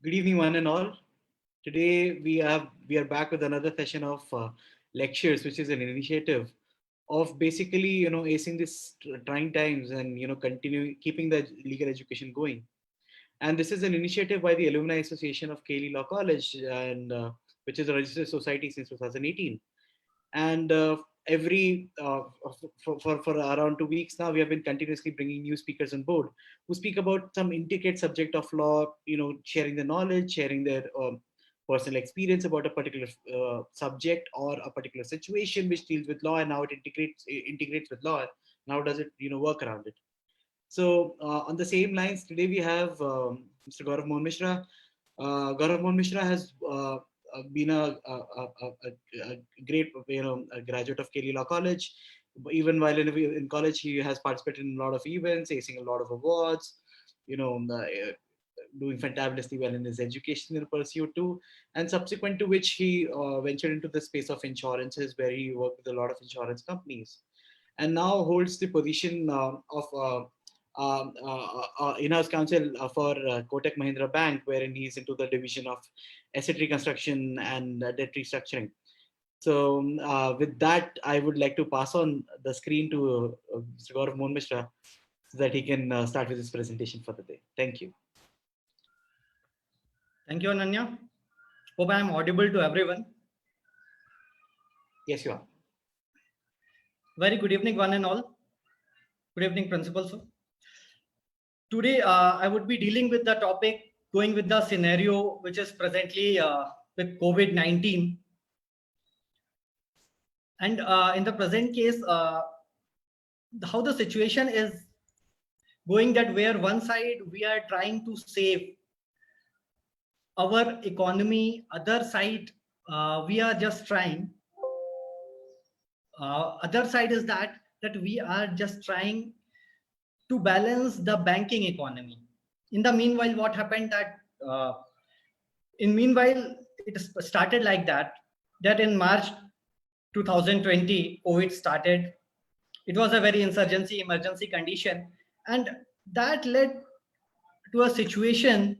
Good evening, one and all. Today we are back with another session of lectures, which is an initiative of basically acing these trying times and continuing keeping the legal education going. And this is an initiative by the Alumni Association of Cayley Law College, and which is a registered society since 2018. And every for around 2 weeks now, we have been continuously bringing new speakers on board who speak about some intricate subject of law, sharing their knowledge, sharing their personal experience about a particular subject or a particular situation which deals with law and how it integrates with law, and how does it work around it. So on the same lines, today we have Mr. Gaurav Mohan Mishra. Gaurav Mohan Mishra has been a great, a graduate of Kelly Law College. Even while in college, he has participated in a lot of events, acing a lot of awards, doing fantabulously well in his educational pursuit too. And subsequent to which he ventured into the space of insurances, where he worked with a lot of insurance companies, and now holds the position of in-house counsel for Kotak Mahindra Bank, wherein he's into the division of asset reconstruction and debt restructuring. So, with that, I would like to pass on the screen to Mr. Gaurav Mohan Mishra so that he can start with his presentation for the day. Thank you. Thank you, Ananya. Hope I am audible to everyone. Yes, you are. Very good evening, one and all. Good evening, Principal Sir. Today, I would be dealing with the topic, going with the scenario which is presently with COVID-19. And in the present case, how the situation is going, that where one side we are trying to save our economy, other side we are just trying. Other side is that we are just trying to balance the banking economy. In the meanwhile, what happened that it started like that in March 2020, COVID started. It was a very emergency condition, and that led to a situation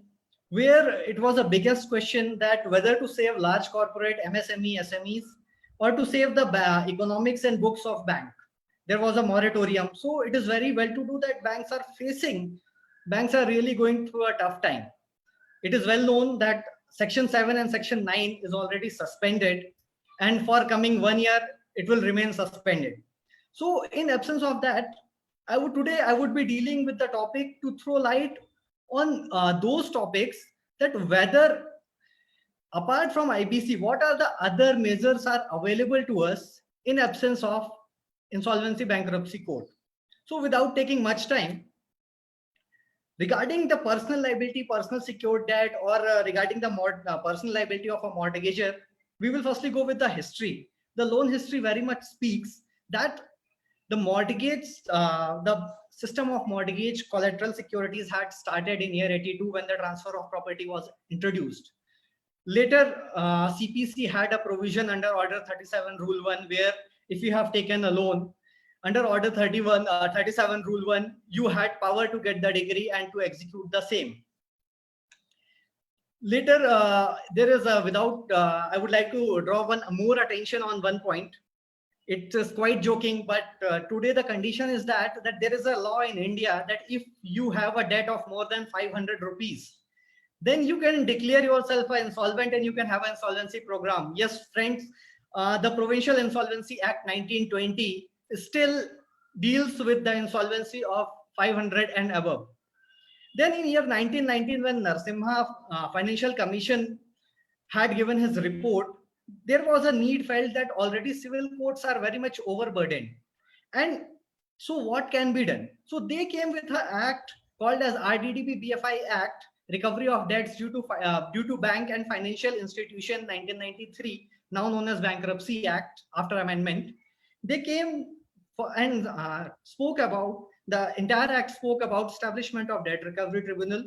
where it was a biggest question that whether to save large corporate MSME SMEs or to save the economics and books of bank. There was a moratorium, so it is very well to do that banks are really going through a tough time. It is well known that section 7 and section 9 is already suspended, and for coming 1 year it will remain suspended. So in absence of that, I would be dealing with the topic to throw light on those topics, that whether apart from IBC, what are the other measures are available to us in absence of insolvency bankruptcy code. So without taking much time, regarding the personal liability, personal secured debt, or regarding the personal liability of a mortgager, we will firstly go with the history. The loan history very much speaks that the mortgage, the system of mortgage collateral securities had started in year 82 when the transfer of property was introduced. Later, CPC had a provision under Order 37 Rule 1, where if you have taken a loan under Order 37 Rule 1, you had power to get the degree and to execute the same. Later, there is a I would like to draw more attention on one point. It is quite joking, but today the condition is that there is a law in India that if you have a debt of more than 500 rupees, then you can declare yourself an insolvent and you can have an insolvency program. Yes, friends, the Provincial Insolvency Act 1920 still deals with the insolvency of 500 and above. Then in year 1919, when Narsimha Financial Commission had given his report, there was a need felt that already civil courts are very much overburdened. And so what can be done? So they came with an act called as RDDP BFI Act, Recovery of Debts due to Bank and Financial Institution 1993, now known as Bankruptcy Act after amendment. They came and spoke about, the entire act spoke about establishment of debt recovery tribunal.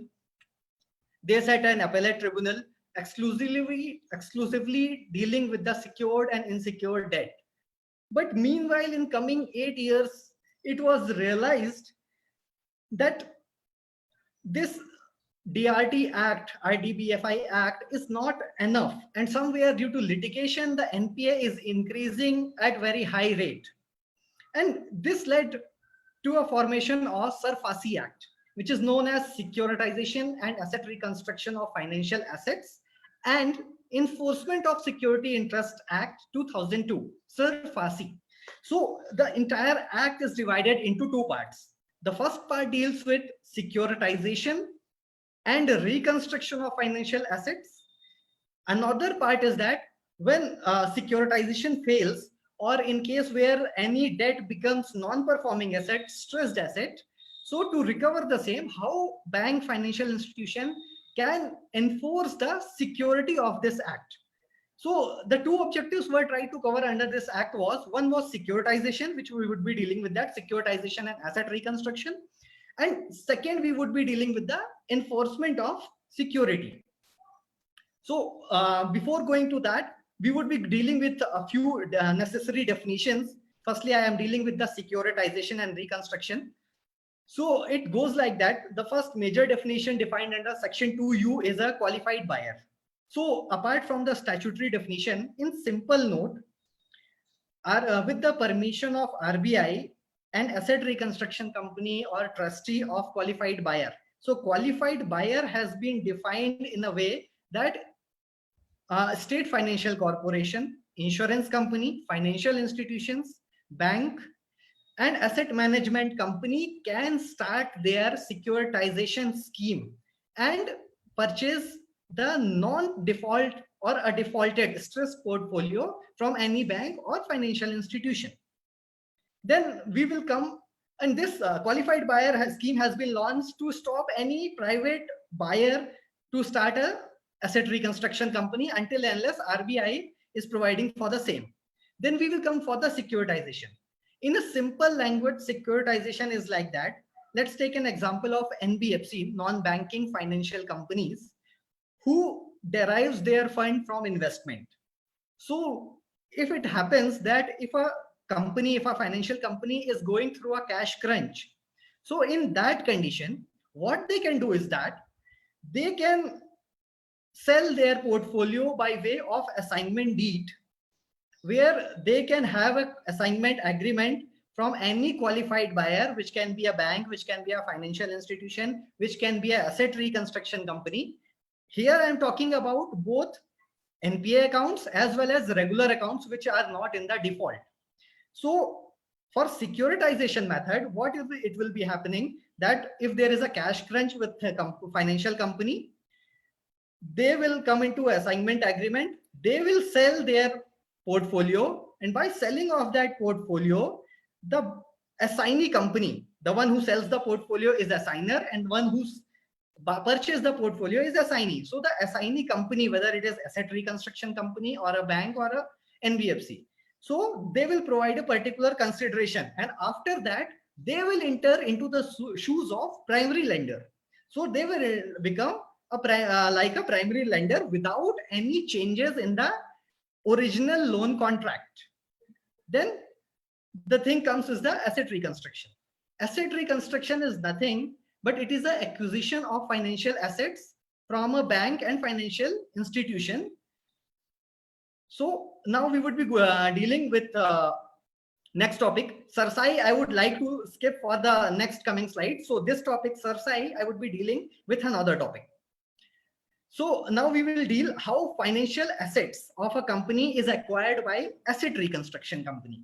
They set an appellate tribunal exclusively dealing with the secured and unsecured debt. But meanwhile, in coming 8 years, it was realized that this DRT Act, RDBFI Act is not enough. And somewhere due to litigation, the NPA is increasing at very high rate. And this led to a formation of SARFASI Act, which is known as Securitization and Asset Reconstruction of Financial Assets, and Enforcement of Security Interest Act 2002, SARFASI. So the entire act is divided into two parts. The first part deals with securitization and reconstruction of financial assets. Another part is that when securitization fails, or in case where any debt becomes non-performing asset, stressed asset, so to recover the same, how bank financial institution can enforce the security of this act. So the two objectives were tried to cover under this act was, one was securitization, which we would be dealing with that, securitization and asset reconstruction. And second, we would be dealing with the enforcement of security. So before going to that, we would be dealing with a few necessary definitions. Firstly, I am dealing with the securitization and reconstruction. So it goes like that. The first major definition defined under Section 2U is a qualified buyer. So apart from the statutory definition, in simple note, with the permission of RBI, an asset reconstruction company or trustee of qualified buyer. So qualified buyer has been defined in a way that state financial corporation, insurance company, financial institutions, bank, and asset management company can start their securitization scheme and purchase the non-default or a defaulted stress portfolio from any bank or financial institution. Then we will come, and this qualified buyer scheme has been launched to stop any private buyer to start a asset reconstruction company until unless RBI is providing for the same. Then we will come for the securitization. In a simple language, securitization is like that. Let's take an example of NBFC, non-banking financial companies, who derives their fund from investment. So if it happens that if a financial company is going through a cash crunch, so in that condition, what they can do is that they can sell their portfolio by way of assignment deed, where they can have an assignment agreement from any qualified buyer, which can be a bank, which can be a financial institution, which can be an asset reconstruction company. Here I am talking about both NPA accounts as well as regular accounts, which are not in the default. So for securitization method, what it will be happening that if there is a cash crunch with a financial company, they will come into assignment agreement, they will sell their portfolio, and by selling off that portfolio, the assignee company, the one who sells the portfolio is assigner, and one who's purchased the portfolio is assignee. So the assignee company, whether it is asset reconstruction company or a bank or a NBFC, so they will provide a particular consideration, and after that they will enter into the shoes of primary lender. So they will become like a primary lender without any changes in the original loan contract. Then the thing comes is the asset reconstruction. Asset reconstruction is nothing but it is an acquisition of financial assets from a bank and financial institution. So now we would be dealing with next topic, SARFASI. I would like to skip for the next coming slide. So this topic, SARFASI, I would be dealing with another topic. So now we will deal how financial assets of a company is acquired by asset reconstruction company.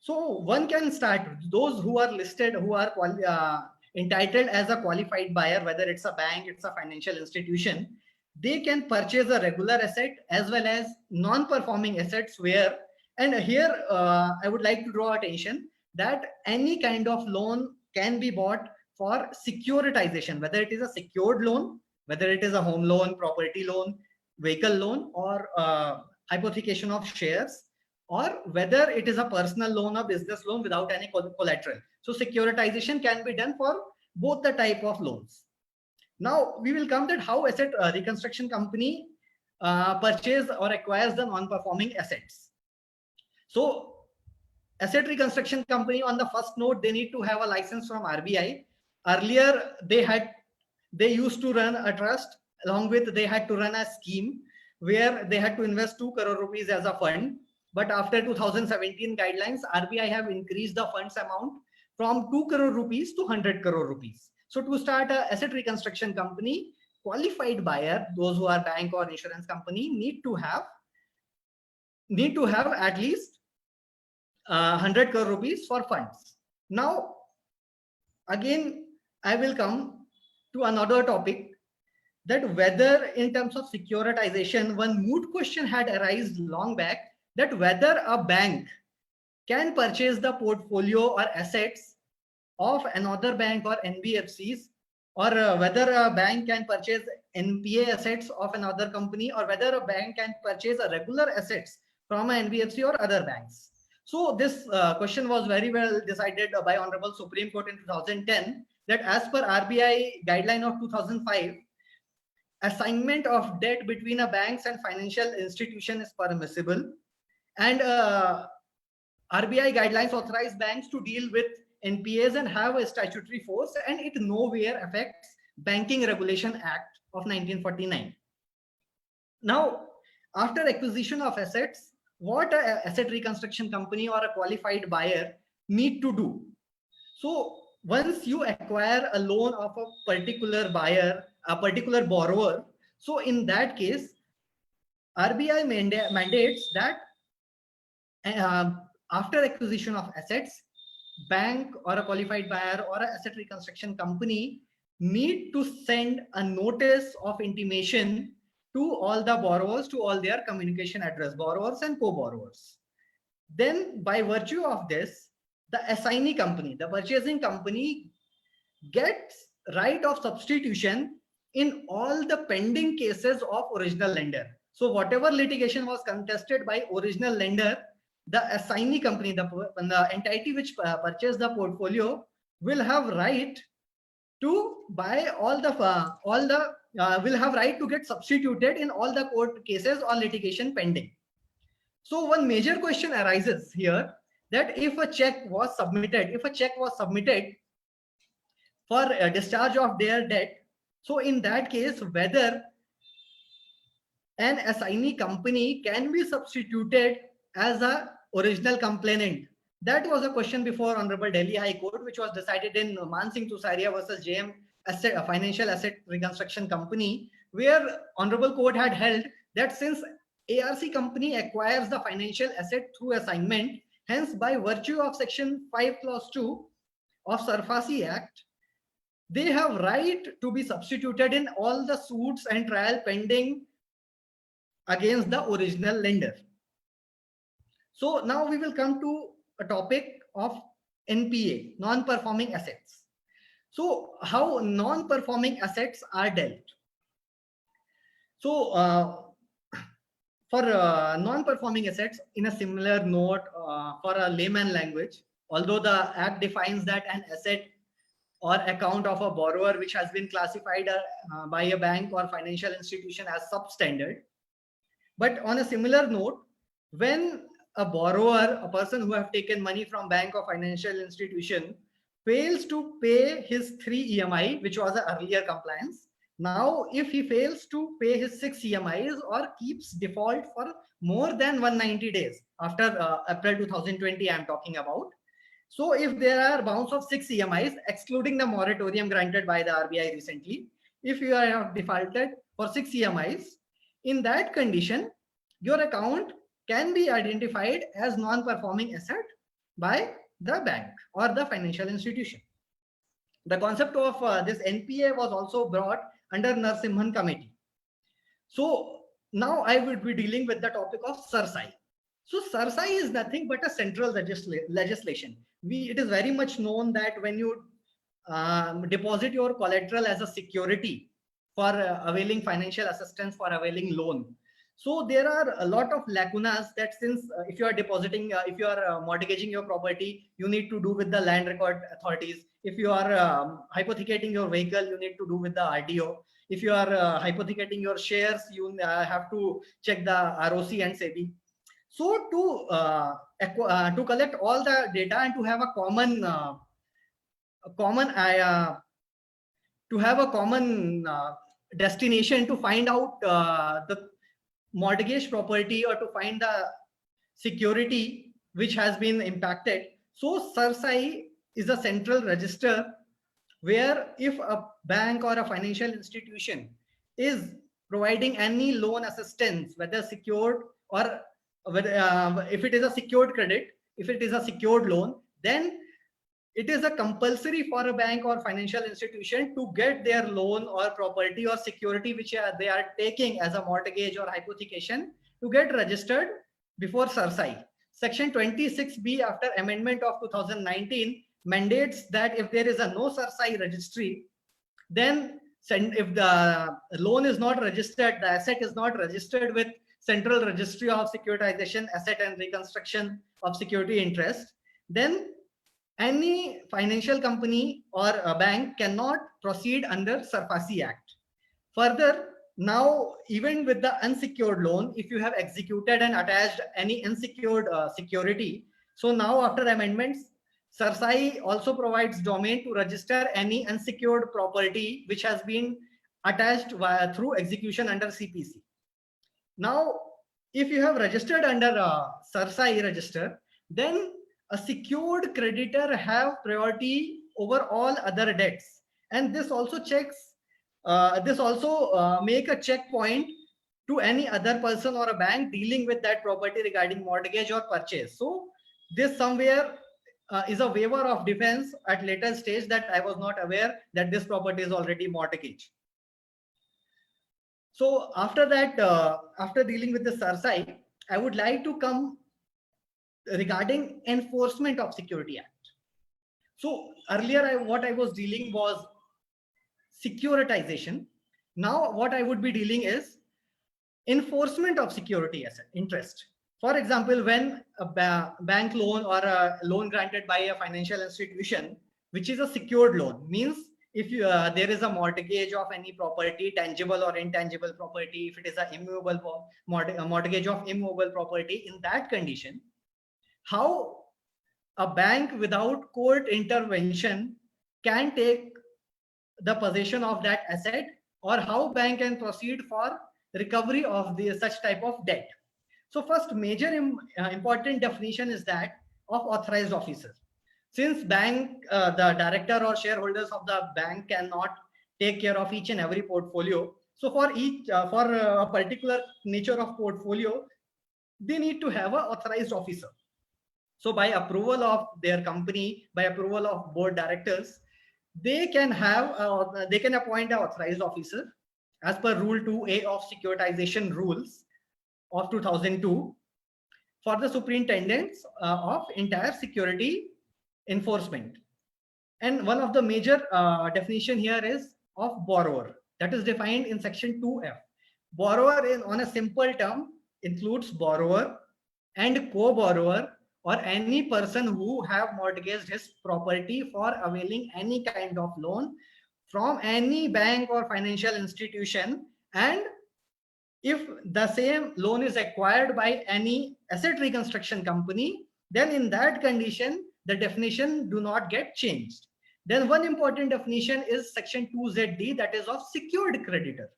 So one can start, those who are listed, who are entitled as a qualified buyer, whether it's a bank, it's a financial institution, they can purchase a regular asset as well as non-performing assets where, and here I would like to draw attention that any kind of loan can be bought for securitization, whether it is a secured loan, whether it is a home loan, property loan, vehicle loan, or hypothecation of shares, or whether it is a personal loan or business loan without any collateral. So securitization can be done for both the type of loans. Now we will come that how asset reconstruction company purchase or acquires the non-performing assets. So asset reconstruction company, on the first note, they need to have a license from RBI. Earlier they had they used to run a trust. Along with, they had to run a scheme where they had to invest 2 crore rupees as a fund. But after 2017 guidelines, RBI have increased the funds amount from 2 crore rupees to 100 crore rupees. So to start a asset reconstruction company, qualified buyer, those who are bank or insurance company, need to have at least 100 crore rupees for funds. Now, again, I will come to another topic, that whether in terms of securitization, one moot question had arisen long back, that whether a bank can purchase the portfolio or assets of another bank or NBFCs, or whether a bank can purchase NPA assets of another company, or whether a bank can purchase a regular assets from an NBFC or other banks. So this question was very well decided by Honorable Supreme Court in 2010, that as per RBI guideline of 2005, assignment of debt between a banks and financial institution is permissible, and RBI guidelines authorize banks to deal with NPAs and have a statutory force, and it nowhere affects Banking Regulation Act of 1949. Now, after acquisition of assets, what an asset reconstruction company or a qualified buyer need to do? So once you acquire a loan of a particular buyer, a particular borrower, so in that case, RBI mandates that after acquisition of assets, bank or a qualified buyer or an asset reconstruction company need to send a notice of intimation to all the borrowers, to all their communication address, borrowers and co-borrowers. Then by virtue of this, the assignee company, the purchasing company, gets right of substitution in all the pending cases of original lender. So whatever litigation was contested by original lender, the assignee company, the entity which purchased the portfolio, will have right to buy will have right to get substituted in all the court cases or litigation pending. So one major question arises here, that if a check was submitted for a discharge of their debt, so in that case, whether an assignee company can be substituted as a original complainant. That was a question before Honorable Delhi High Court, which was decided in Man Singh Tusaria versus JM Financial Asset Reconstruction Company, where Honorable Court had held that since ARC company acquires the financial asset through assignment, hence by virtue of Section 5 Clause 2 of SARFAESI Act, they have right to be substituted in all the suits and trial pending against the original lender. So now we will come to a topic of NPA, non-performing assets. So how non-performing assets are dealt? So for non-performing assets, in a similar note, for a layman language, although the Act defines that an asset or account of a borrower which has been classified by a bank or financial institution as substandard. But on a similar note, when a borrower, a person who have taken money from bank or financial institution, fails to pay his 3 EMI, which was an earlier compliance, now if he fails to pay his 6 EMIs or keeps default for more than 190 days, after April 2020 I am talking about. So if there are bounds of 6 EMIs, excluding the moratorium granted by the RBI recently, if you are defaulted for 6 EMIs, in that condition, your account can be identified as non-performing asset by the bank or the financial institution. The concept of this NPA was also brought under Narasimhan Committee. So now I will be dealing with the topic of SARSAI. So SARSAI is nothing but a central legislation. It is very much known that when you deposit your collateral as a security for availing financial assistance, for availing loan, so there are a lot of lacunas that since if you are depositing, if you are mortgaging your property, you need to do with the land record authorities. If you are hypothecating your vehicle, you need to do with the RDO. If you are hypothecating your shares, you have to check the ROC and SEBI. So to collect all the data and to have a common to have a common destination to find out the mortgage property or to find the security which has been impacted. So CERSAI is a central register where if a bank or a financial institution is providing any loan assistance, whether secured or whether, if it is a secured credit, if it is a secured loan, then it is a compulsory for a bank or financial institution to get their loan or property or security which they are taking as a mortgage or hypothecation to get registered before CERSAI. Section 26B after amendment of 2019 mandates that if there is a no CERSAI registry, then if the loan is not registered, the asset is not registered with Central Registry of Securitization, Asset and Reconstruction of Security Interest, then any financial company or a bank cannot proceed under SARFAESI Act. Further, now even with the unsecured loan, if you have executed and attached any unsecured security, so now after amendments, CERSAI also provides domain to register any unsecured property which has been attached through execution under CPC. Now, if you have registered under a CERSAI register, then a secured creditor have priority over all other debts, and this also checks. This also make a checkpoint to any other person or a bank dealing with that property regarding mortgage or purchase. So this somewhere is a waiver of defense at later stage that I was not aware that this property is already mortgage. So after that, after dealing with the CERSAI, I would like to come regarding enforcement of Security Act. So earlier what I was dealing was securitization. Now what I would be dealing is enforcement of security asset interest. For example, when a bank loan or a loan granted by a financial institution, which is a secured loan, means if you, there is a mortgage of any property, tangible or intangible property, if it is a immovable mortgage of immovable property, in that condition, how a bank without court intervention can take the possession of that asset, or how bank can proceed for recovery of the such type of debt. So first major important definition is that of authorized officer. Since bank, the director or shareholders of the bank cannot take care of each and every portfolio, so for each for a particular nature of portfolio, they need to have an authorized officer. So by approval of their company, by approval of board directors, they can have they can appoint an authorized officer as per Rule 2A of Securitization Rules of 2002 for the superintendents of entire security enforcement. And one of the major definition here is of borrower, that is defined in section 2F. Borrower in on a simple term includes borrower and co-borrower or any person who have mortgaged his property for availing any kind of loan from any bank or financial institution, and if the same loan is acquired by any asset reconstruction company, then in that condition the definition do not get changed. Then one important definition is section 2ZD, that is of secured creditor.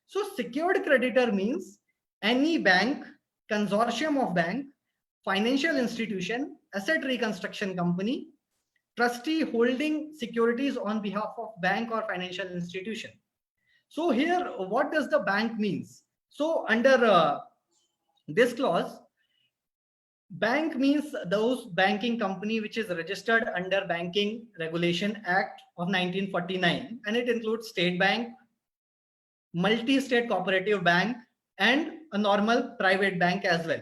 So secured creditor means any bank, consortium of bank, financial institution, asset reconstruction company, trustee holding securities on behalf of bank or financial institution. So here, what does the bank means? So under this clause, bank means those banking company which is registered under Banking Regulation Act of 1949, and it includes state bank, multi-state cooperative bank, and a normal private bank as well.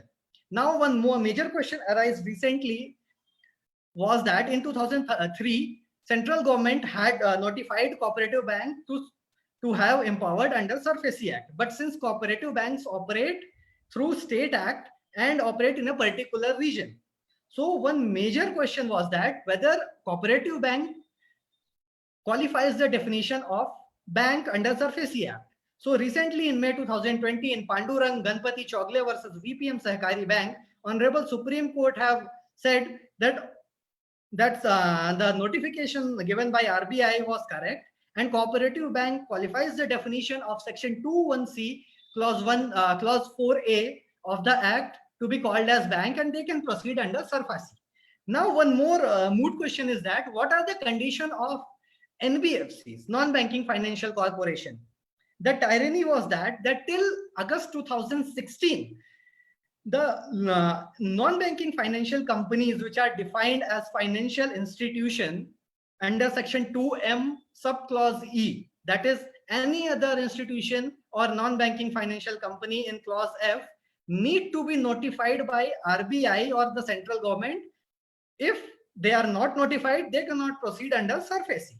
Now, one more major question arose recently was that in 2003, central government had notified cooperative bank to have empowered under SARFAESI Act. But since cooperative banks operate through state act and operate in a particular region, so one major question was that whether cooperative bank qualifies the definition of bank under SARFAESI Act. So recently in May 2020 in Pandurang Ganpati Chogle versus VPM Sahakari Bank, Honorable Supreme Court have said that the notification given by RBI was correct, and cooperative bank qualifies the definition of section 21C clause 1 clause 4A of the act to be called as bank, and they can proceed under SARFAESI. Now one more moot question is that what are the condition of NBFCs, non-banking financial corporation? The tyranny was that till August 2016, the non-banking financial companies which are defined as financial institution under section 2M subclause E, that is any other institution or non-banking financial company in clause F, need to be notified by RBI or the central government. If they are not notified, they cannot proceed under SARFAESI.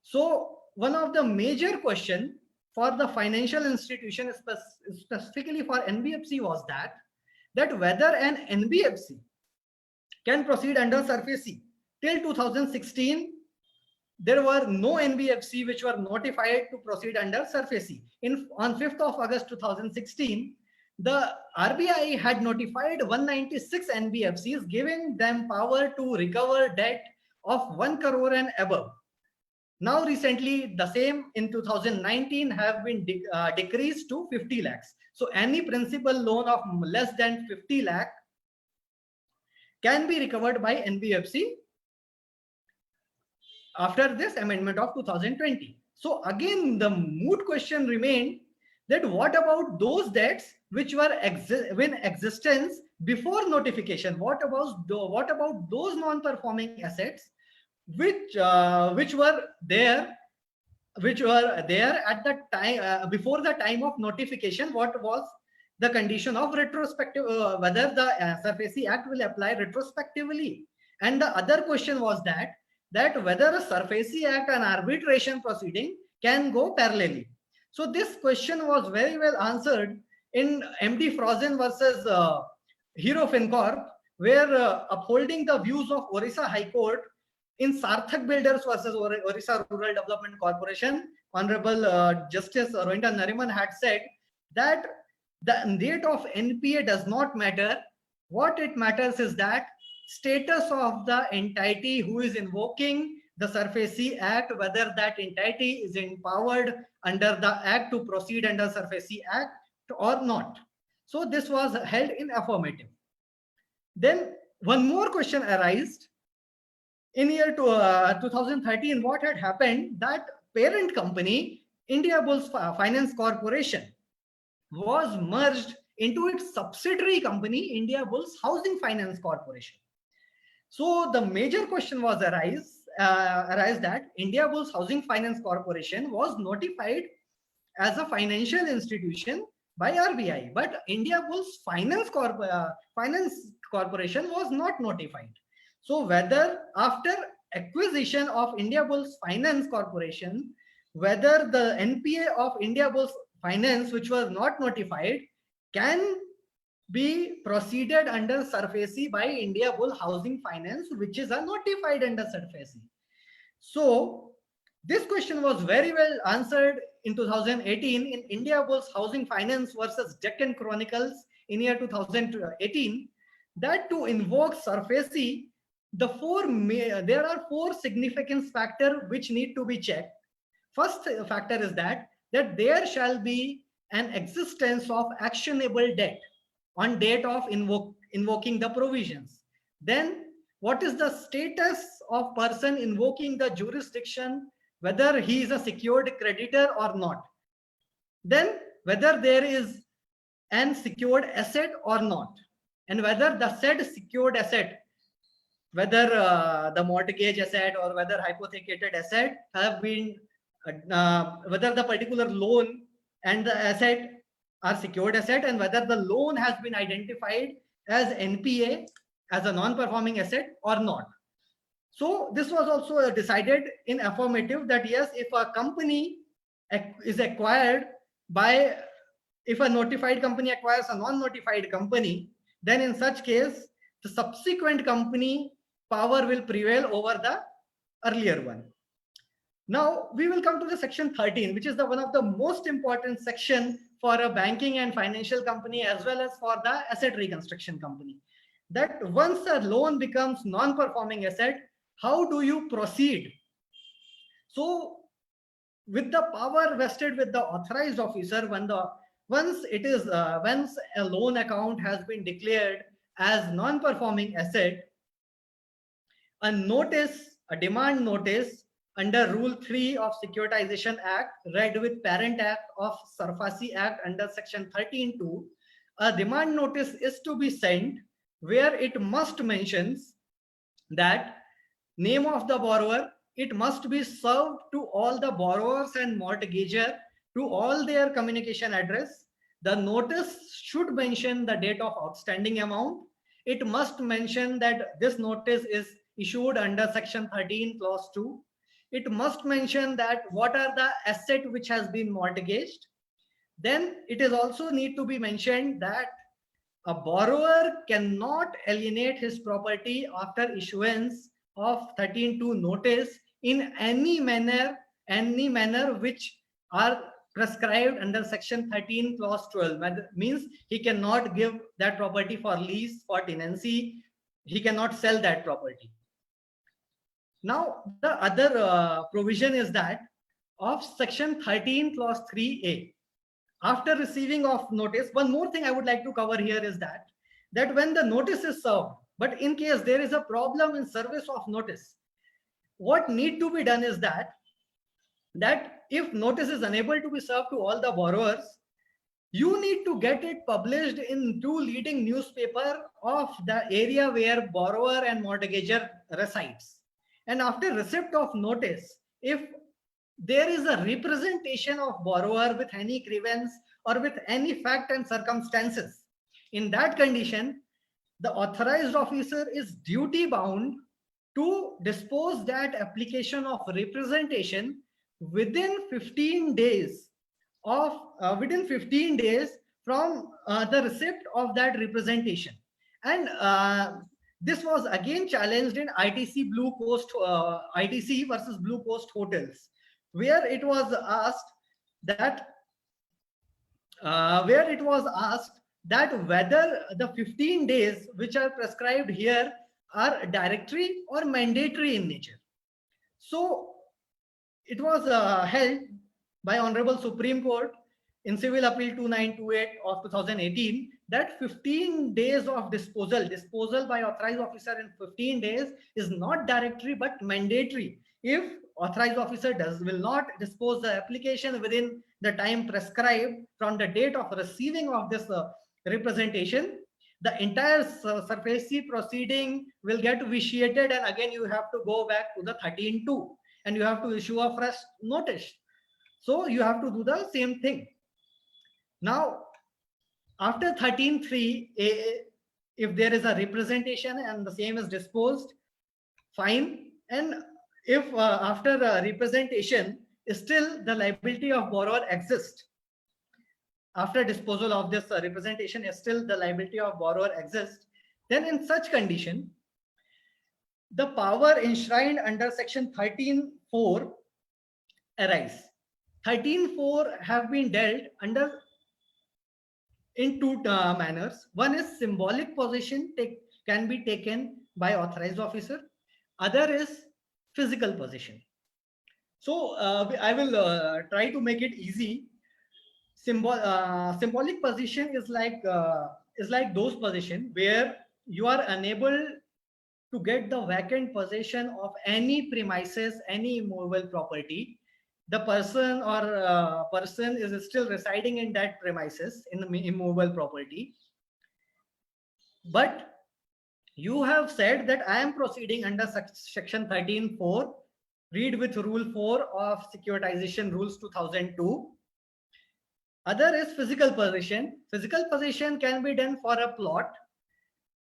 So one of the major question for the financial institution, specifically for NBFC, was that whether an NBFC can proceed under SARFAESI. Till 2016, there were no NBFC which were notified to proceed under SARFAESI. On 5th of August 2016, the RBI had notified 196 NBFCs, giving them power to recover debt of 1 crore and above. Now recently, the same in 2019 have been decreased to 50 lakhs. So any principal loan of less than 50 lakh can be recovered by NBFC after this amendment of 2020. So again, the moot question remained that what about those debts which were in existence before notification? What about those non-performing assets which were there at the time before the time of notification? What was the condition of retrospective, whether the SARFAESI Act will apply retrospectively? And the other question was that whether a SARFAESI Act and arbitration proceeding can go parallelly. So this question was very well answered in MD Frozen versus Hero FinCorp, where upholding the views of Orissa High Court in Sarthak Builders versus Orissa Rural Development Corporation, Honorable Justice Rohinton Nariman had said that the date of NPA does not matter. What it matters is that status of the entity who is invoking the SARFAESI Act, whether that entity is empowered under the Act to proceed under SARFAESI Act or not. So this was held in affirmative. Then one more question arose. In year 2013, what had happened, that parent company, Indiabulls Finance Corporation, was merged into its subsidiary company, Indiabulls Housing Finance Corporation. So the major question was arise that Indiabulls Housing Finance Corporation was notified as a financial institution by RBI, but Indiabulls Finance Corporation was not notified. So whether after acquisition of Indiabulls Finance Corporation, whether the NPA of Indiabulls Finance, which was not notified, can be proceeded under SARFAESI by Indiabulls Housing Finance, which is notified under SARFAESI. So this question was very well answered in 2018 in Indiabulls Housing Finance versus Deccan Chronicles in year 2018, that to invoke SARFAESI, there are four significance factors which need to be checked. First factor is that there shall be an existence of actionable debt on date of invoking the provisions. Then what is the status of person invoking the jurisdiction, whether he is a secured creditor or not. Then whether there is an secured asset or not, and whether the said secured asset, whether the mortgage asset or whether hypothecated asset have been, whether the particular loan and the asset are secured asset, and whether the loan has been identified as NPA, as a non-performing asset or not. So this was also decided in affirmative that yes, if a company is acquired by, if a notified company acquires a non-notified company, then in such case, the subsequent company power will prevail over the earlier one. Now we will come to the section 13, which is one of the most important section for a banking and financial company as well as for the asset reconstruction company. That once a loan becomes non-performing asset, how do you proceed? So with the power vested with the authorized officer, once a loan account has been declared as non-performing asset, a demand notice under Rule 3 of Securitization Act, read with Parent Act of SARFAESI Act under Section 13(2), a demand notice is to be sent where it must mentions that name of the borrower, it must be served to all the borrowers and mortgager to all their communication address. The notice should mention the date of outstanding amount. It must mention that this notice is issued under Section 13 clause 2. It must mention that what are the asset which has been mortgaged. Then it is also need to be mentioned that a borrower cannot alienate his property after issuance of 13(2) notice in any manner which are prescribed under Section 13 clause 12. Means he cannot give that property for lease, for tenancy. He cannot sell that property. Now the other provision is that of Section 13 clause 3a. After receiving of notice, one more thing I would like to cover here is that when the notice is served, but in case there is a problem in service of notice, what need to be done is that if notice is unable to be served to all the borrowers, you need to get it published in 2 leading newspaper of the area where borrower and mortgager resides. And after receipt of notice, if there is a representation of borrower with any grievance or with any fact and circumstances, in that condition, the authorized officer is duty bound to dispose that application of representation within 15 days from the receipt of that representation. And this was again challenged in ITC ITC versus Blue Coast Hotels, where it was asked that whether the 15 days which are prescribed here are directory or mandatory in nature. So it was held by Honorable Supreme Court in Civil Appeal 2928 of 2018 that 15 days of disposal by authorized officer in 15 days is not directory but mandatory. If authorized officer will not dispose the application within the time prescribed from the date of receiving of this representation, the entire SARFAESI proceeding will get vitiated, and again you have to go back to the 13(2) and you have to issue a fresh notice. So you have to do the same thing. Now, after 13(3), if there is a representation and the same is disposed, fine. And if after representation, still the liability of borrower exists, after disposal of this representation, still the liability of borrower exists, then in such condition, the power enshrined under Section 13(4) arise. 13(4) have been dealt under in 2 manners. One is symbolic possession can be taken by authorized officer. Other is physical possession. So I will try to make it easy. Symbolic possession is like those possession where you are unable to get the vacant possession of any premises, any immovable property. The person is still residing in that premises, in the immovable property, but you have said that I am proceeding under Section 13(4), read with Rule 4 of Securitization Rules 2002. Other is physical possession. Physical possession can be done for a plot.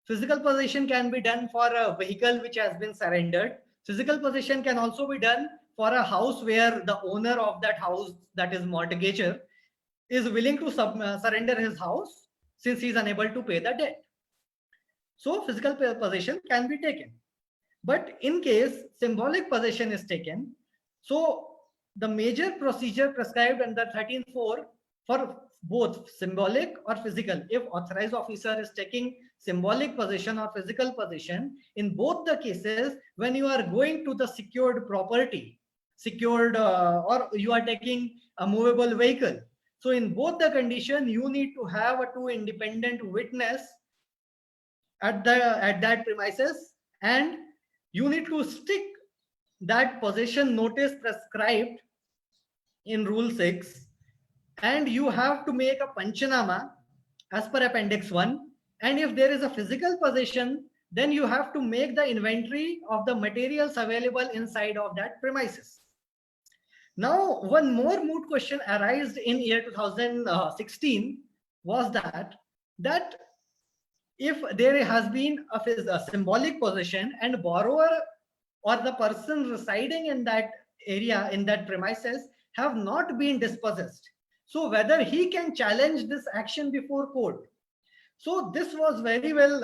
Physical possession can be done for a vehicle which has been surrendered. Physical possession can also be done for a house where the owner of that house, that is mortgager, is willing to surrender his house since he is unable to pay the debt. So physical possession can be taken. But in case symbolic possession is taken, so the major procedure prescribed under 13(4) for both symbolic or physical, if authorized officer is taking symbolic possession or physical possession, in both the cases, when you are going to the secured property, secured or you are taking a movable vehicle. So in both the condition, you need to have a two independent witness at that premises, and you need to stick that possession notice prescribed in rule 6, and you have to make a panchanama as per appendix 1. And if there is a physical possession, then you have to make the inventory of the materials available inside of that premises. Now, one more moot question arose in year 2016 was that if there has been a symbolic possession and borrower or the person residing in that area, in that premises, have not been dispossessed, so whether he can challenge this action before court. So this was very well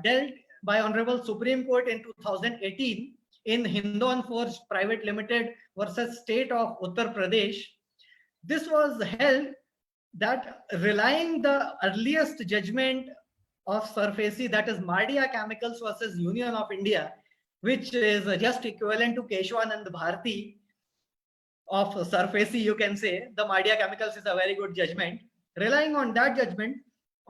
dealt by Honorable Supreme Court in 2018 in Hindon Forge Private Limited versus State of Uttar Pradesh. This was held that relying the earliest judgment of SARFAESI, that is Mardia Chemicals versus Union of India, which is just equivalent to Keshwanand Bharti of SARFAESI, you can say. The Mardia Chemicals is a very good judgment. Relying on that judgment,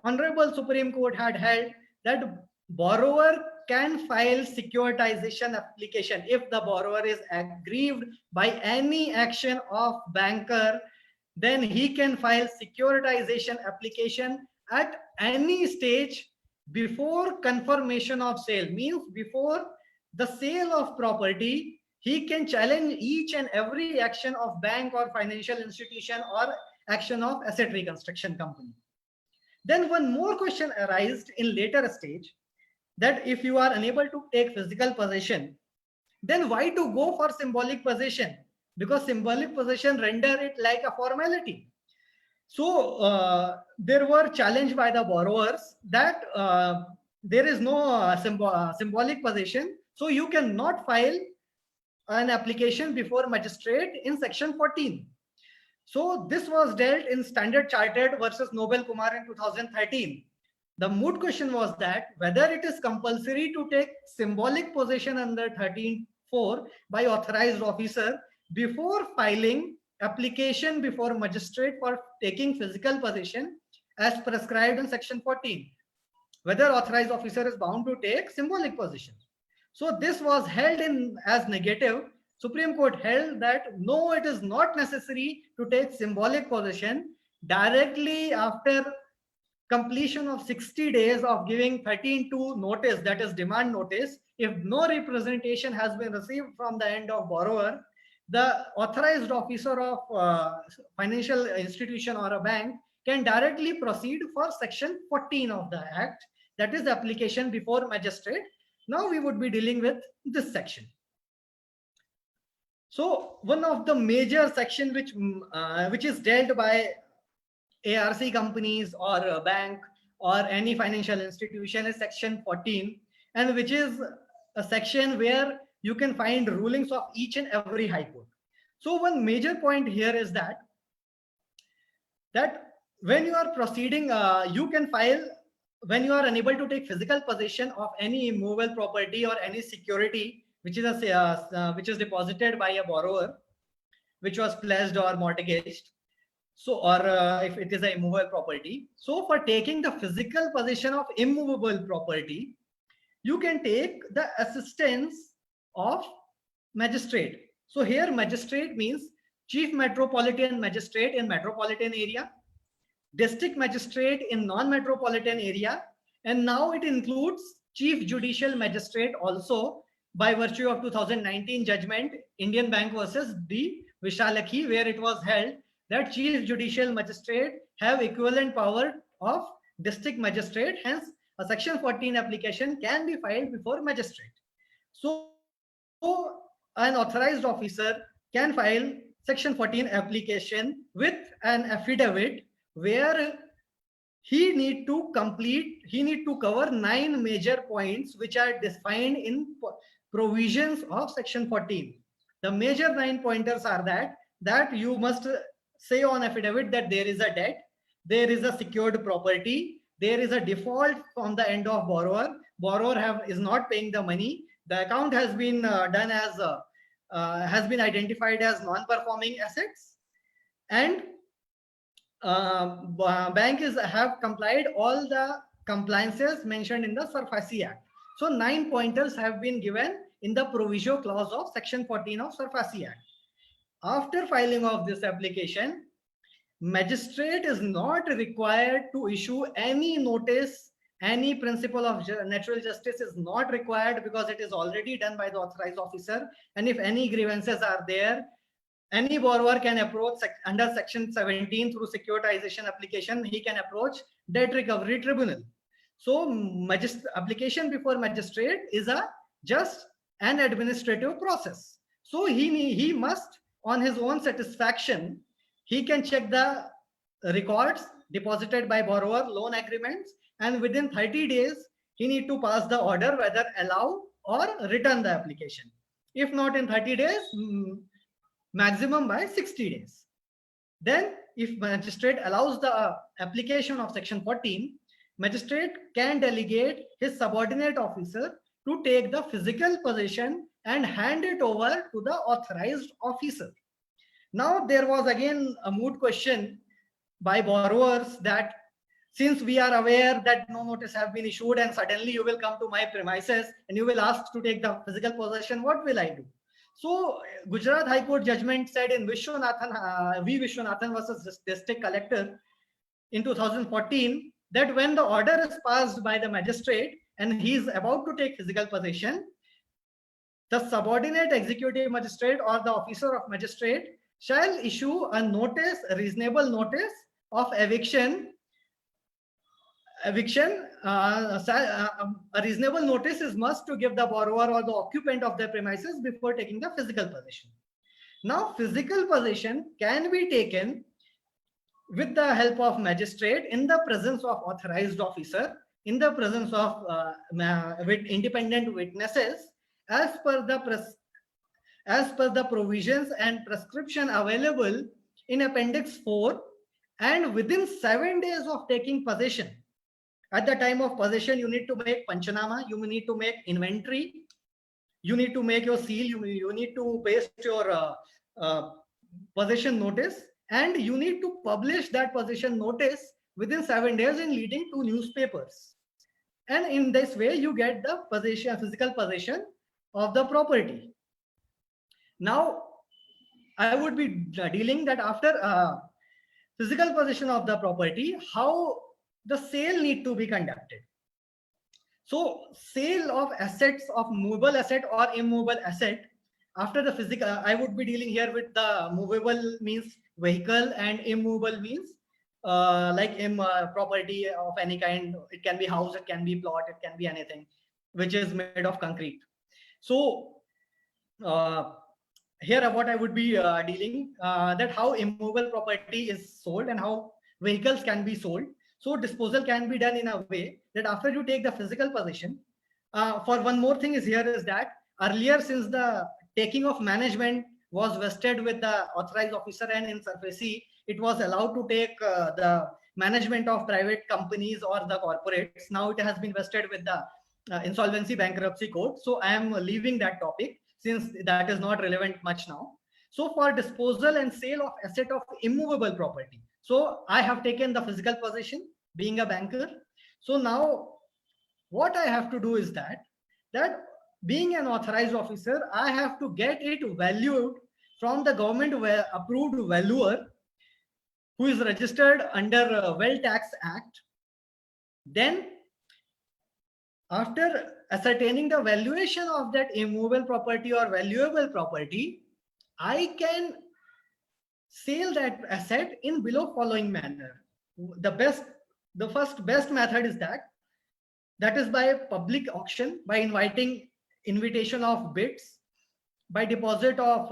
Honorable Supreme Court had held that borrower can file securitization application if the borrower is aggrieved by any action of banker. Then he can file securitization application at any stage before confirmation of sale, means before the sale of property. He can challenge each and every action of bank or financial institution or action of asset reconstruction company. Then one more question arises in later stage, that if you are unable to take physical possession, then why to go for symbolic possession? Because symbolic possession render it like a formality. So there were challenged by the borrowers that there is no symbolic possession, so you cannot file an application before magistrate in section 14. So this was dealt in Standard Chartered versus Nobel Kumar in 2013. The moot question was that whether it is compulsory to take symbolic possession under 13(4) by authorized officer before filing application before magistrate for taking physical possession as prescribed in section 14. Whether authorized officer is bound to take symbolic possession. So this was held in as negative. Supreme Court held that no, it is not necessary to take symbolic possession. Directly after completion of 60 days of giving 13(2) notice, that is demand notice, if no representation has been received from the end of borrower, the authorized officer of financial institution or a bank can directly proceed for section 14 of the act, that is application before magistrate. Now we would be dealing with this section. So one of the major section which is dealt by ARC companies or a bank or any financial institution is section 14, and which is a section where you can find rulings of each and every high court. So one major point here is that when you are proceeding, you can file when you are unable to take physical possession of any immovable property or any security which is deposited by a borrower, which was pledged or mortgaged. So, or if it is an immovable property. So for taking the physical possession of immovable property, you can take the assistance of magistrate. So here magistrate means chief metropolitan magistrate in metropolitan area, district magistrate in non-metropolitan area, and now it includes chief judicial magistrate also by virtue of 2019 judgment Indian Bank versus D. Vishalakhi, where it was held that chief judicial magistrate have equivalent power of district magistrate. Hence, a section 14 application can be filed before magistrate. So an authorized officer can file section 14 application with an affidavit where he need to cover 9 major points which are defined in provisions of section 14. The major 9 pointers are that you must say on affidavit that there is a debt, there is a secured property, there is a default from the end of borrower is not paying the money, the account has been done as has been identified as non-performing assets, and bank have complied all the compliances mentioned in the SARFAESI Act. So 9 pointers have been given in the proviso clause of section 14 of SARFAESI Act. After filing of this application, magistrate is not required to issue any notice. Any principle of natural justice is not required because it is already done by the authorized officer. And if any grievances are there, any borrower can approach under section 17 through securitization application. He can approach debt recovery tribunal. So application before magistrate is just an administrative process. So he must, on his own satisfaction, he can check the records deposited by borrower, loan agreements, and within 30 days he need to pass the order whether allow or return the application. If not in 30 days, maximum by 60 days. Then if magistrate allows the application of section 14, magistrate can delegate his subordinate officer to take the physical possession and hand it over to the authorized officer. Now there was again a moot question by borrowers that since we are aware that no notice have been issued and suddenly you will come to my premises and you will ask to take the physical possession, what will I do? So Gujarat High Court judgment said in Vishwanathan, V. Vishwanathan versus District Collector in 2014 that when the order is passed by the magistrate and he is about to take physical possession, the subordinate executive magistrate or the officer of magistrate shall issue a notice, a reasonable notice of eviction. A reasonable notice is must to give the borrower or the occupant of the premises before taking the physical possession. Now, physical possession can be taken with the help of magistrate in the presence of authorized officer, in the presence of with independent witnesses, as per the provisions and prescription available in Appendix 4, and within 7 days of taking possession. At the time of possession, you need to make Panchanama, you need to make inventory, you need to make your seal, you need to paste your possession notice, and you need to publish that possession notice within 7 days in leading to newspapers. And in this way, you get the possession, physical possession of the property. Now, I would be dealing that after physical possession of the property, how the sale need to be conducted. So sale of assets, of movable asset or immovable asset, after the physical, I would be dealing here with the movable means vehicle and immovable means like property of any kind. It can be house, it can be plot, it can be anything which is made of concrete. So here what I would be dealing that how immovable property is sold and how vehicles can be sold. So disposal can be done in a way that after you take the physical possession, for one more thing is here is that earlier, since the taking of management was vested with the authorized officer and in SARFAESI, it was allowed to take the management of private companies or the corporates. Now it has been vested with the insolvency bankruptcy code. So I am leaving that topic since that is not relevant much now. So for disposal and sale of asset of immovable property, so I have taken the physical possession being a banker. So now what I have to do is that being an authorized officer, I have to get it valued from the government approved valuer who is registered under Wealth Tax Act. Then after ascertaining the valuation of that immovable property or valuable property, I can sell that asset in below following manner. The first best method is that is by public auction, by invitation of bids, by deposit of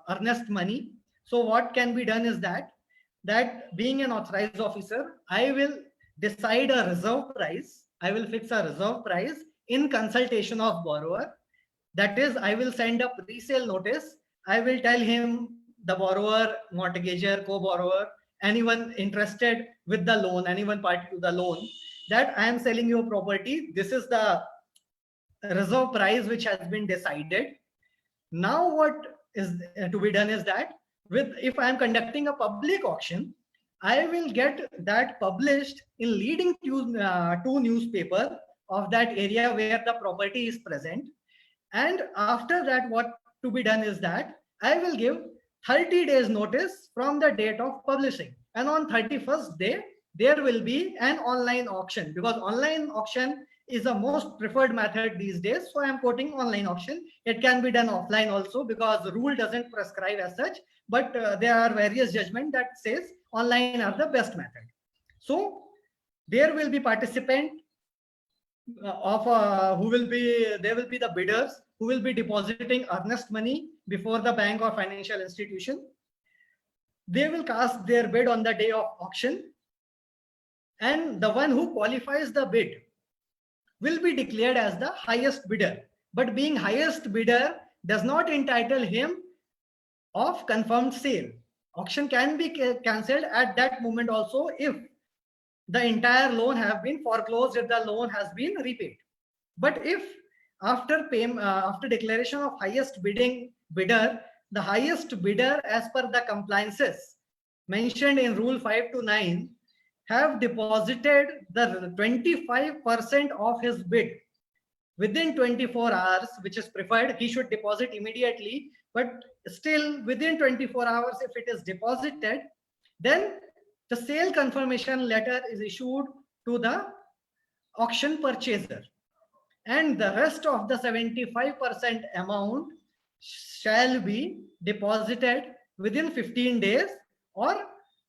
earnest money. So what can be done is that being an authorized officer, I will decide a reserve price. I will fix a reserve price in consultation of borrower. That is, I will send a pre-sale notice. I will tell him, the borrower, mortgager, co-borrower, anyone interested with the loan, anyone party to the loan, that I am selling your property. This is the reserve price which has been decided. Now what is to be done is that if I am conducting a public auction, I will get that published in leading two newspaper of that area where the property is present. And after that, what to be done is that I will give 30 days notice from the date of publishing. And on 31st day, there will be an online auction, because online auction is the most preferred method these days. So I am quoting online auction. It can be done offline also, because the rule doesn't prescribe as such, but there are various judgment that says online are the best method. So there will be participant there will be the bidders who will be depositing earnest money before the bank or financial institution. They will cast their bid on the day of auction, and the one who qualifies the bid will be declared as the highest bidder. But being highest bidder does not entitle him of confirmed sale. Auction can be cancelled at that moment also if the entire loan have been foreclosed, if the loan has been repaid. But if after declaration of highest bidder, the highest bidder as per the compliances mentioned in rule 5 to 9 have deposited the 25% of his bid within 24 hours, which is preferred, he should deposit immediately, but still within 24 hours, if it is deposited, then the sale confirmation letter is issued to the auction purchaser, and the rest of the 75% amount shall be deposited within 15 days or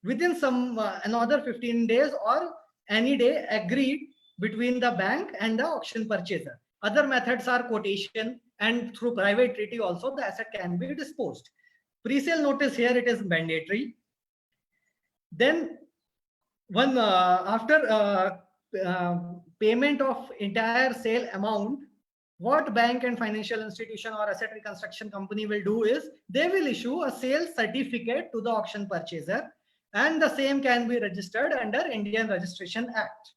within some another 15 days or any day agreed between the bank and the auction purchaser. Other methods are quotation, and through private treaty also the asset can be disposed. Pre-sale notice, here it is mandatory. Then after payment of entire sale amount, what bank and financial institution or asset reconstruction company will do is they will issue a sale certificate to the auction purchaser, and the same can be registered under Indian Registration Act.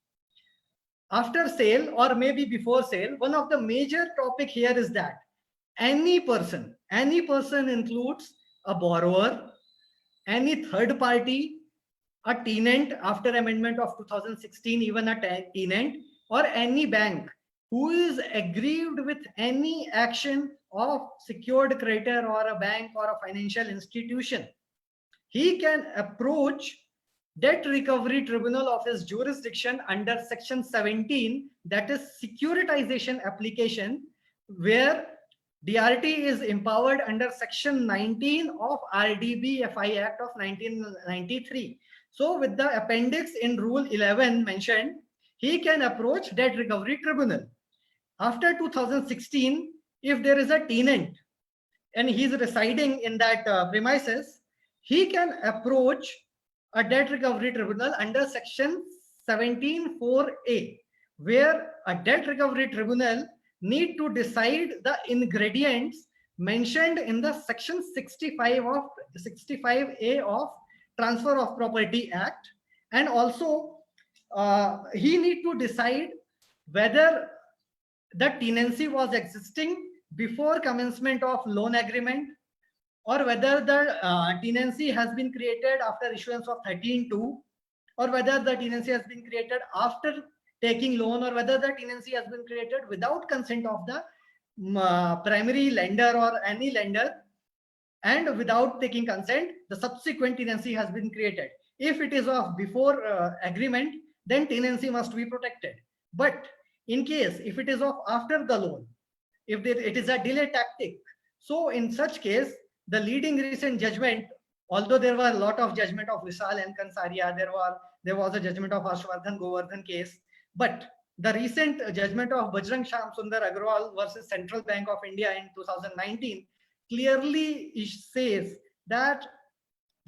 After sale or maybe before sale, one of the major topic here is that any person includes a borrower, any third party, a tenant after amendment of 2016, even a tenant, or any bank who is aggrieved with any action of secured creditor or a bank or a financial institution. He can approach debt recovery tribunal of his jurisdiction under section 17, that is securitization application, where DRT is empowered under section 19 of RDB FI Act of 1993. So with the appendix in rule 11 mentioned, he can approach debt recovery tribunal. After 2016, if there is a tenant and he is residing in that premises, he can approach a debt recovery tribunal under section 17(4)(a), where a debt recovery tribunal need to decide the ingredients mentioned in the section 65(a) of Transfer of Property Act, and also he need to decide whether the tenancy was existing before commencement of loan agreement, or whether the tenancy has been created after issuance of 13(2), or whether the tenancy has been created after taking loan, or whether the tenancy has been created without consent of the primary lender or any lender, and without taking consent, the subsequent tenancy has been created. If it is of before agreement, then tenancy must be protected. But in case if it is of after the loan, if it is a delay tactic, so in such case, the leading recent judgment, although there were a lot of judgment of Vishal and Kansaria, there was a judgment of Harshvardhan Govardhan case, but the recent judgment of Bajrang Shyam Sundar Agarwal versus Central Bank of India in 2019 clearly says that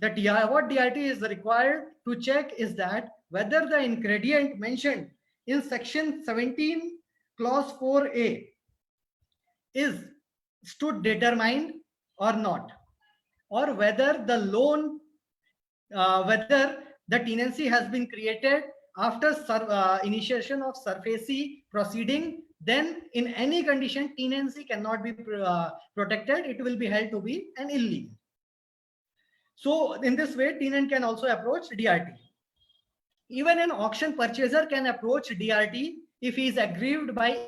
what DRT is required to check is that whether the ingredient mentioned in section 17 clause 4(a) is stood determined or not, or whether the loan, whether the tenancy has been created after initiation of SARFAESI proceeding then in any condition, tenancy cannot be protected. It will be held to be an illegal. So in this way, tenant can also approach DRT. Even an auction purchaser can approach DRT if he is aggrieved by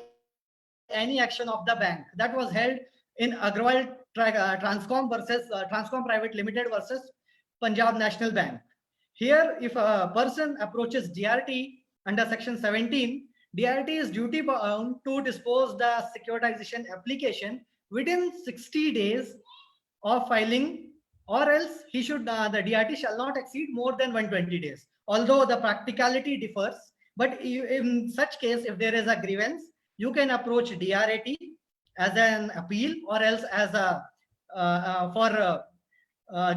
any action of the bank. That was held in Agrawal Transcom Private Limited versus Punjab National Bank. Here, if a person approaches DRT under Section 17, DRT is duty bound to dispose the securitization application within 60 days of filing, or else he should the DRT shall not exceed more than 120 days. Although the practicality differs, but in such case, if there is a grievance, you can approach DRT as an appeal, or else as a for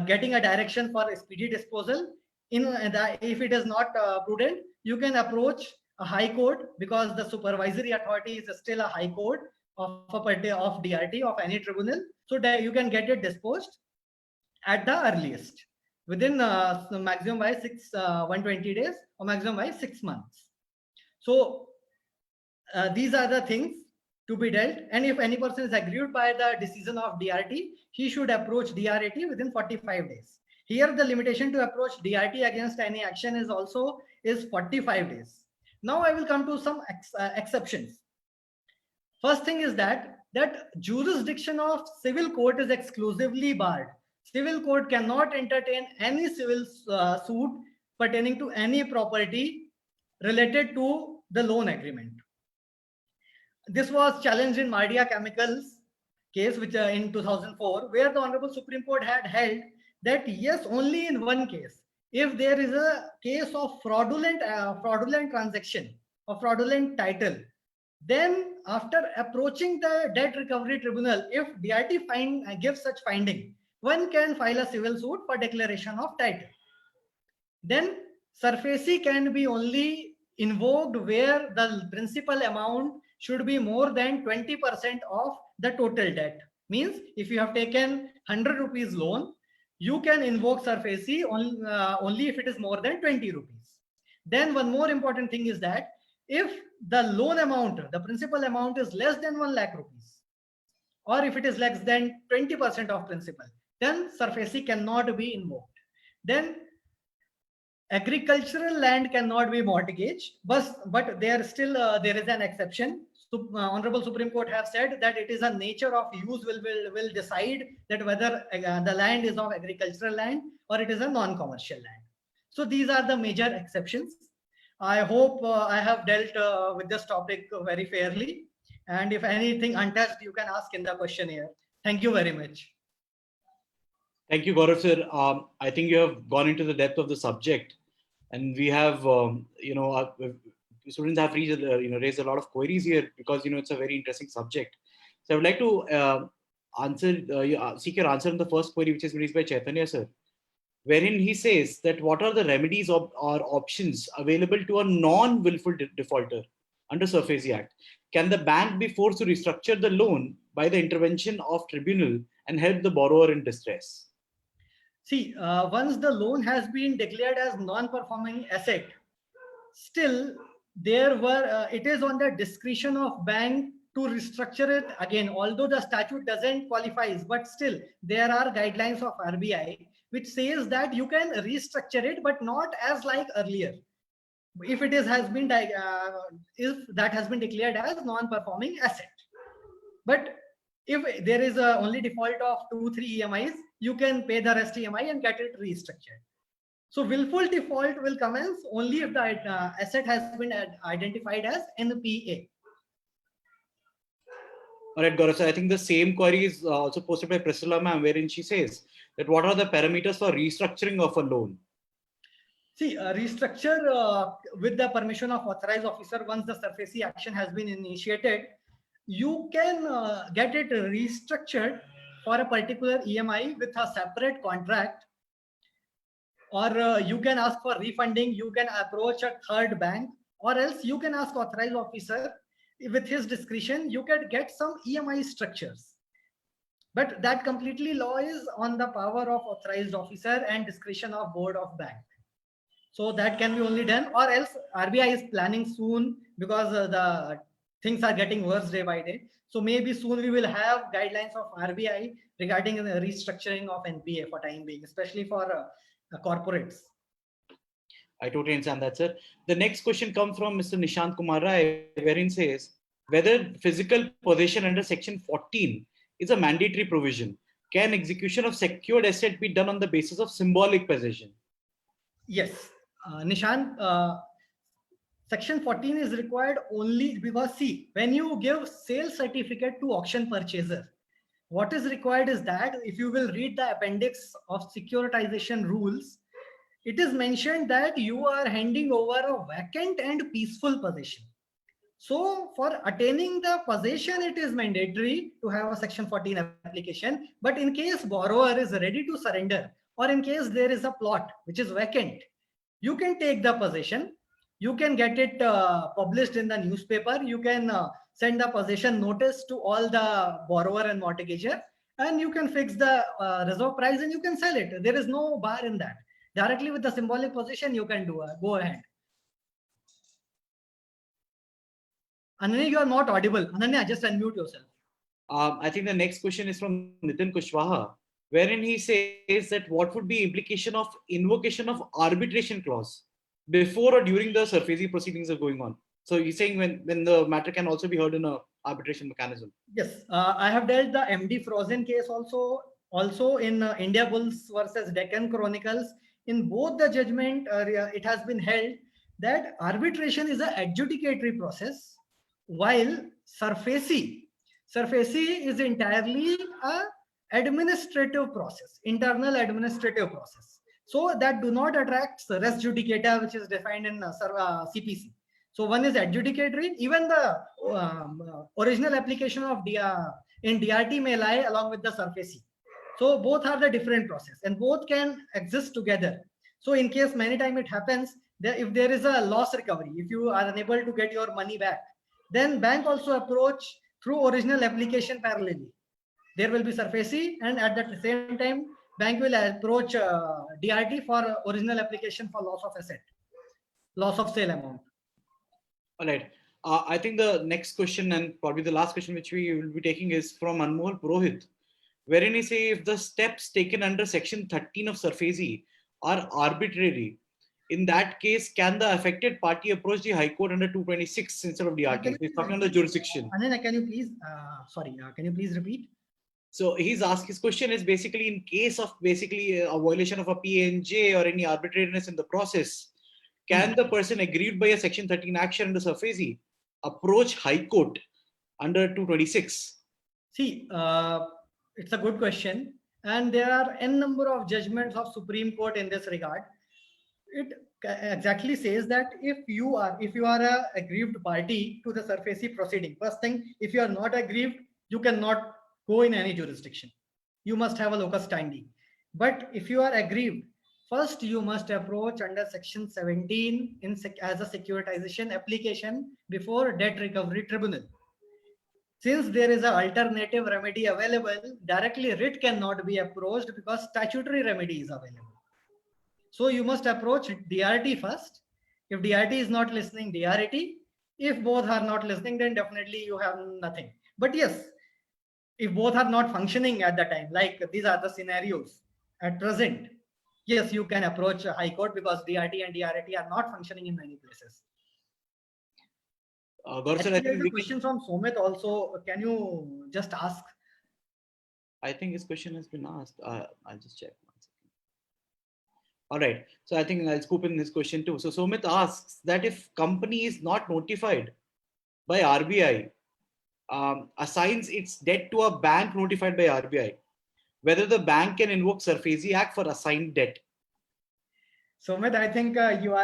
getting a direction for speedy disposal. If it is not prudent, you can approach a high court, because the supervisory authority is still a high court of of DRT of any tribunal. So that you can get it disposed at the earliest within maximum by 120 days or maximum by 6 months. So these are the things to be dealt, and if any person is aggrieved by the decision of DRT, he should approach DRT within 45 days. Here the limitation to approach DRT against any action is 45 days. Now I will come to some exceptions. First thing is that jurisdiction of civil court is exclusively barred. Civil court cannot entertain any civil suit pertaining to any property related to the loan agreement. This was challenged in Mardia Chemicals case, which in 2004, where the Honorable Supreme Court had held that yes, only in one case, if there is a case of fraudulent transaction or fraudulent title, then after approaching the debt recovery tribunal, if DRT gives such finding, one can file a civil suit for declaration of title. Then SARFAESI can be only invoked where the principal amount should be more than 20% of the total debt. Means if you have taken 100 rupees loan, you can invoke SARFAESI only if it is more than 20 rupees. Then one more important thing is that if the loan amount, the principal amount is less than 1 lakh rupees, or if it is less than 20% of principal, then SARFAESI cannot be invoked. Then agricultural land cannot be mortgaged, but there is an exception. Honorable Supreme Court have said that it is a nature of use will decide that whether the land is of agricultural land or it is a non-commercial land. So these are the major exceptions. I hope I have dealt with this topic very fairly. And if anything untouched, you can ask in the questionnaire. Thank you very much. Thank you, Gaurav sir. I think you have gone into the depth of the subject, and we have, students have raised a lot of queries here because it's a very interesting subject. So I would like to seek your answer on the first query, which is raised by Chaitanya sir, wherein he says that what are the remedies or options available to a non-willful defaulter under SARFAESI Act? Can the bank be forced to restructure the loan by the intervention of tribunal and help the borrower in distress? See, once the loan has been declared as non-performing asset, still it is on the discretion of bank to restructure it again. Although the statute doesn't qualify, but still there are guidelines of RBI which says that you can restructure it, but not as like earlier. If it has been declared as non-performing asset. But if there is only default of 2-3 EMIs, you can pay the rest EMI and get it restructured. So willful default will commence only if the asset has been identified as NPA. All right, Gaurav, so I think the same query is also posted by Priscilla ma'am, wherein she says that what are the parameters for restructuring of a loan? See, restructure with the permission of authorized officer, once the SARFAESI action has been initiated, you can get it restructured for a particular EMI with a separate contract, or you can ask for refunding, you can approach a third bank, or else you can ask authorized officer with his discretion, you can get some EMI structures. But that completely lies on the power of authorized officer and discretion of board of bank. So that can be only done, or else RBI is planning soon, because the things are getting worse day by day. So maybe soon we will have guidelines of RBI regarding the restructuring of NPA for time being, especially for corporates. I totally understand that, sir. The next question comes from Mr. Nishant Kumar Rai, wherein says whether physical possession under Section 14 is a mandatory provision. Can execution of secured asset be done on the basis of symbolic possession? Yes, Nishant, Section 14 is required only because, see, when you give sale certificate to auction purchaser, what is required is that if you will read the appendix of securitization rules, it is mentioned that you are handing over a vacant and peaceful possession. So for attaining the possession, it is mandatory to have a Section 14 application. But in case borrower is ready to surrender, or in case there is a plot which is vacant, you can take the possession. You can get it published in the newspaper. You can send the possession notice to all the borrower and mortgager, and you can fix the reserve price and you can sell it. There is no bar in that. Directly with the symbolic possession, you can do go ahead. Ananya, you are not audible. Ananya, just unmute yourself. I think the next question is from Nitin Kushwaha, wherein he says that what would be implication of invocation of arbitration clause before or during the SARFAESI proceedings are going on. So he's saying when the matter can also be heard in a arbitration mechanism. Yes, I have dealt the MD Frozen case also in India Bulls versus Deccan Chronicles. In both the judgment, it has been held that arbitration is an adjudicatory process, while SARFAESI is entirely a administrative process, internal administrative process. So that do not attract res judicata, which is defined in CPC. So one is adjudicatory. Even the original application of in DRT may lie along with the SARFAESI. So both are the different process and both can exist together. So in case many time it happens that if there is a loss recovery, if you are unable to get your money back, then bank also approach through original application parallelly. There will be SARFAESI, and at the same time, bank will approach DRT for original application for loss of asset, loss of sale amount. All right. I think the next question and probably the last question which we will be taking is from Anmol Purohit, wherein he says if the steps taken under Section 13 of SARFAESI are arbitrary, in that case, can the affected party approach the High Court under 226 instead of DRT? He's talking on the jurisdiction. Ananya, can you please, can you please repeat? So he's asked, his question is basically in case of basically a violation of a PNJ or any arbitrariness in the process, can the person aggrieved by a Section 13 action under SARFAESI approach High Court under 226? See, it's a good question. And there are n number of judgments of Supreme Court in this regard. It exactly says that if you are a aggrieved party to the SARFAESI proceeding, first thing, if you are not aggrieved, you cannot go in any jurisdiction. You must have a locus standi. But if you are aggrieved, first you must approach under Section 17 as a securitization application before Debt Recovery Tribunal. Since there is an alternative remedy available, directly writ cannot be approached because statutory remedy is available. So you must approach DRT first. If DRT is not listening, DRT. If both are not listening, then definitely you have nothing. But yes, if both are not functioning at the time, like these are the scenarios at present, yes, you can approach a High Court because DRT and DRT are not functioning in many places. Gaurav, I think a question from Somit also. Can you just ask? I think his question has been asked. I'll just check. All right. So I think I'll scoop in this question too. So Somit asks that if company is not notified by RBI, assigns its debt to a bank notified by RBI, whether the bank can invoke SARFAESI Act for assigned debt. Somit, I think you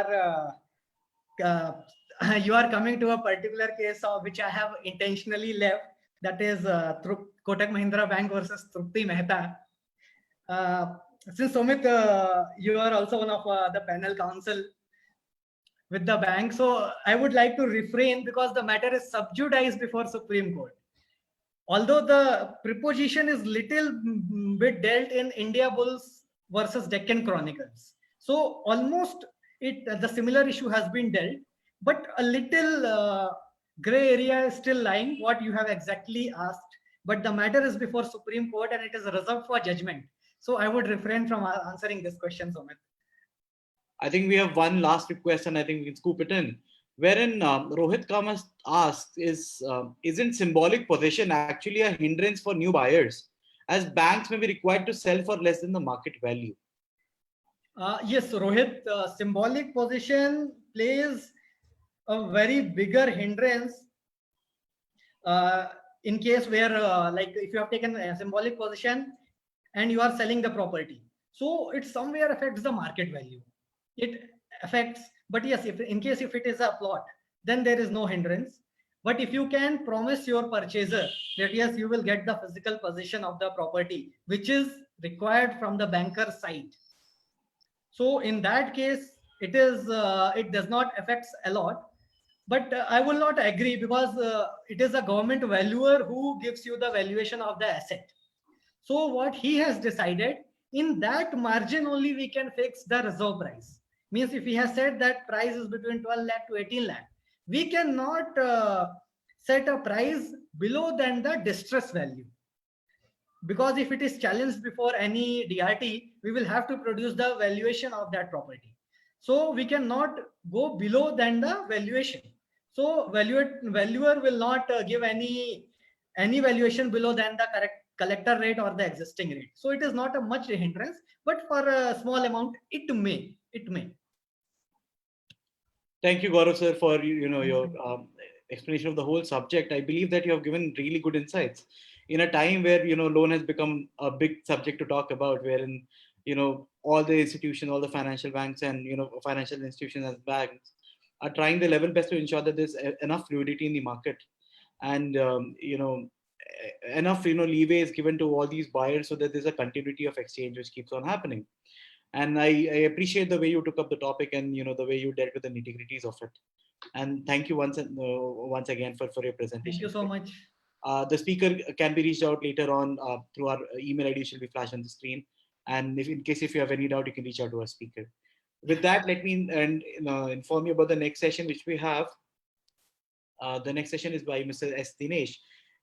are coming to a particular case of which I have intentionally left. That is Kotak Mahindra Bank versus Trupti Mehta. Since Somit, you are also one of the panel counsel with the bank, so I would like to refrain because the matter is sub judice before Supreme Court. Although the preposition is little bit dealt in India Bulls versus Deccan Chronicles, so almost the similar issue has been dealt, but a little gray area is still lying, what you have exactly asked, but the matter is before Supreme Court and it is reserved for judgment. So I would refrain from answering this question, Sumit. I think we have one last request, and I think we can scoop it in. Wherein Rohit Kamas asks, isn't symbolic possession actually a hindrance for new buyers, as banks may be required to sell for less than the market value? Yes, Rohit, symbolic position plays a very bigger hindrance uh, in case where, like, if you have taken a symbolic position and you are selling the property, so it somewhere affects the market value. It affects, but yes, if in case if it is a plot, then there is no hindrance. But if you can promise your purchaser that yes, you will get the physical possession of the property, which is required from the banker side, so in that case it does not affects a lot. But I will not agree, because it is a government valuer who gives you the valuation of the asset. So what he has decided, in that margin only we can fix the reserve price. Means if he has said that price is between 12 lakh to 18 lakh, we cannot set a price below than the distress value, because if it is challenged before any DRT, we will have to produce the valuation of that property. So we cannot go below than the valuation. So valuer will not give any valuation below than the correct collector rate or the existing rate. So it is not a much hindrance, but for a small amount, it may. Thank you, Gaurav sir, for your Mhm. explanation of the whole subject. I believe that you have given really good insights in a time where loan has become a big subject to talk about, wherein all the institutions, all the financial banks, and financial institutions as banks are trying their level best to ensure that there's enough fluidity in the market, and enough leeway is given to all these buyers so that there's a continuity of exchange which keeps on happening. And I appreciate the way you took up the topic, and the way you dealt with the nitty gritties of it. And thank you once again for your Thank you presentation so today. much. The speaker can be reached out later on through our email ID, which will be flashed on the screen. And if in case if you have any doubt, you can reach out to our speaker. With that, let me inform you about the next session which we have. The next session is by Mr. S. Dinesh,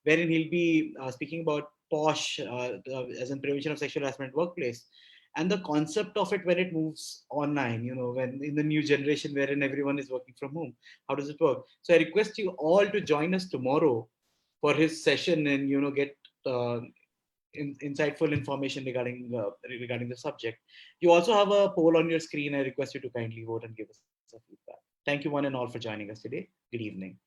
wherein he'll be speaking about POSH, as in prevention of sexual harassment workplace, and the concept of it when it moves online. When in the new generation wherein everyone is working from home, how does it work? So I request you all to join us tomorrow for his session and get uh, insightful information regarding the subject. You also have a poll on your screen. I request you to kindly vote and give us a feedback. Thank you one and all for joining us today. Good evening.